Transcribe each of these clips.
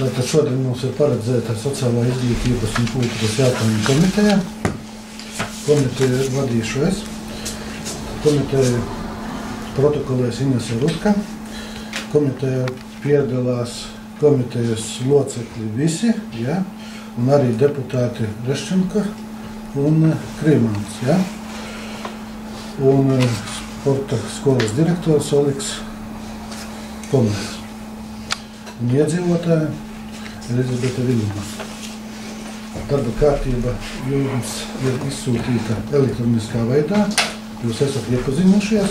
Tātad šodien mums ir paredzēta sociālā izglītības un kultūras jautājumu komiteja. Komiteju vadīšu es. Komiteju protokolēs Inese Rutka. Komiteja piedalās komitejas locekļi visi, ja? Un arī deputāti Reščenka un Krīmans. Ja? Un sporta skolas direktors Oliks Komners. Un iedzīvotāja Elizabete Viļņuma. Darba kārtība jums ir izsūtīta elektroniskā veidā. Jūs esat iepazinušies.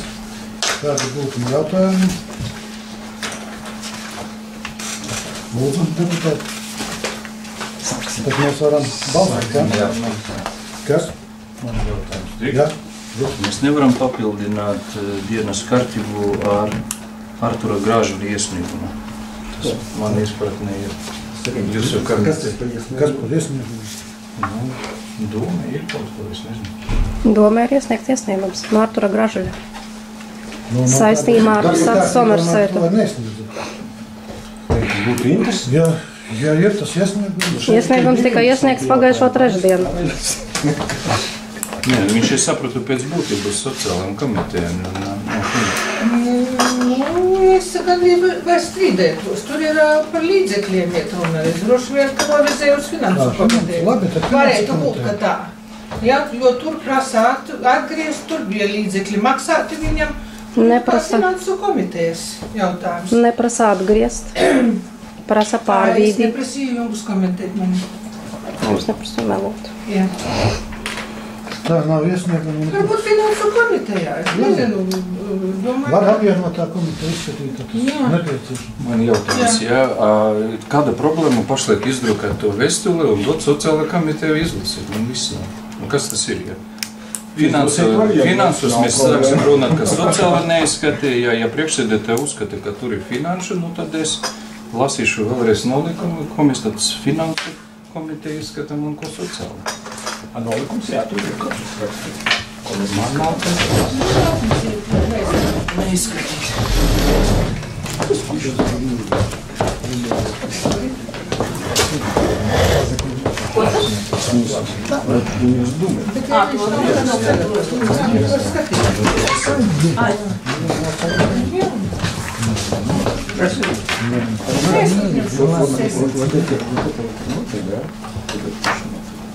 Kādi būtu jautājumi? Lūdzu, deputāti. Tad mēs varam balsot, ja? Kas? Man jautājums. Ja? Mēs nevaram papildināt dienas kārtību ar Artura Gražuļa iesniegumu. Tas man izpratnē ir. Kas par iesniegumu? Doma ir kaut ko, es nezinu. Doma ir iesniegts iesniegums no Artura Gražuļa. Saistībā ar Somersētu. Būtu interesanti. Ja ir tas iesniegums. Iesniegums tika iesniegts pagājušo trešdienu. Nē, viņš ir sapratu pēc būtības sociālajiem komitejiem. Es gan vai strīdētos. Tur ir par līdzekļiem iet runa. Es droši vien, ka novizēju uz finansu komiteju. Varētu būt, ka tā. Ja, jo tur prasa atgriezt, tur bija līdzekļi maksāti viņam. Neprasa. Finansu komitejas jautājums. Neprasa atgriezt. Prasa pārvīdi. Es neprasīju jums komentēt mani. Mums neprasa melot. Jā. Tā nav iesnieguma. Varbūt finansu komitejā. Es nezinu. Var apvienotā komiteja izskatīt, ka tas nepieciešams. Man jautājums, jā, kāda problēma pašlaik izdrukāt to vēstuli un dot sociālajā komiteju izlasīt? Un visiem. Un kas tas ir? Ja? Finansus mēs sāksim runāt, ka sociāli neizskatīja. Ja priekšsēdētāji uzskata, ka tur ir finanšu, nu tad es lasīšu vēlreiz nolikumu, ko mēs tad finansu komiteju izskatām un ko sociāli. Nolikums, jā, tur ir kaut kas. Man nav neizskatīt.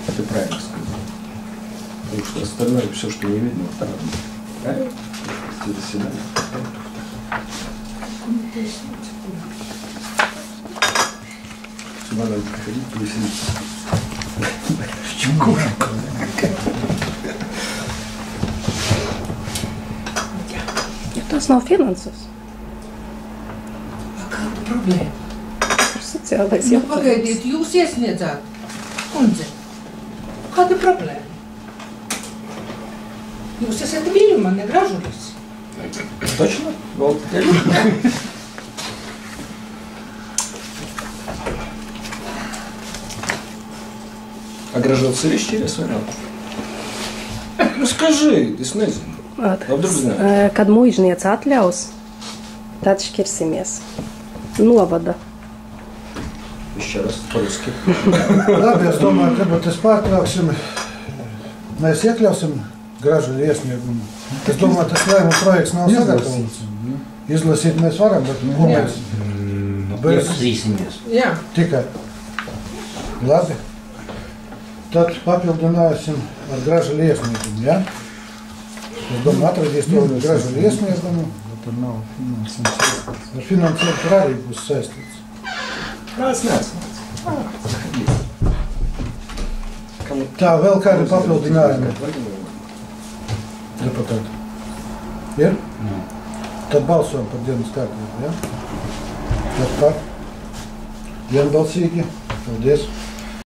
Это правильно сказать. Потому что остальное все, что не видно, вот так. Правильно? Это заседание. Сюда надо приходить, повеселиться. Tas nav finanses. Kāda problēma? Tas ir sociālais jautājums. Pagaidiet, jūs iesniedzāt. Kundze, kāda problēma? Jūs esat Viļņuma, ne Gražulis. Точно? Вот. А Gražulis ir izšķīries vai nav? Nu скажи, es nezinu. Kad muižniece atļaus, tad šķirsimies. Novada. Еще раз по-русски. Labi, es domāju, ka mēs pārtrauksim. Mēs iekļausim Gražuļa iesniegumu. Es domāju, tas lēmuma projekts nav sagatavots. Izlasīt mēs varam, bet ko mēs... Iepazīsimies. Jā. Tikai. Labi. Tad papildināsim ar Gražuļa iesniegumu, ja? Es domāju, atradīs to Gražuļa iesniegumu. Tur nav finansējums. Ar finansējumu tur arī būs saistīts. Tā, vēl kādi papildinājumi? Deputāti. Ir? Tad balsojam par dienas kārtību, ja? Tad par. Vienbalsīgi. Paldies.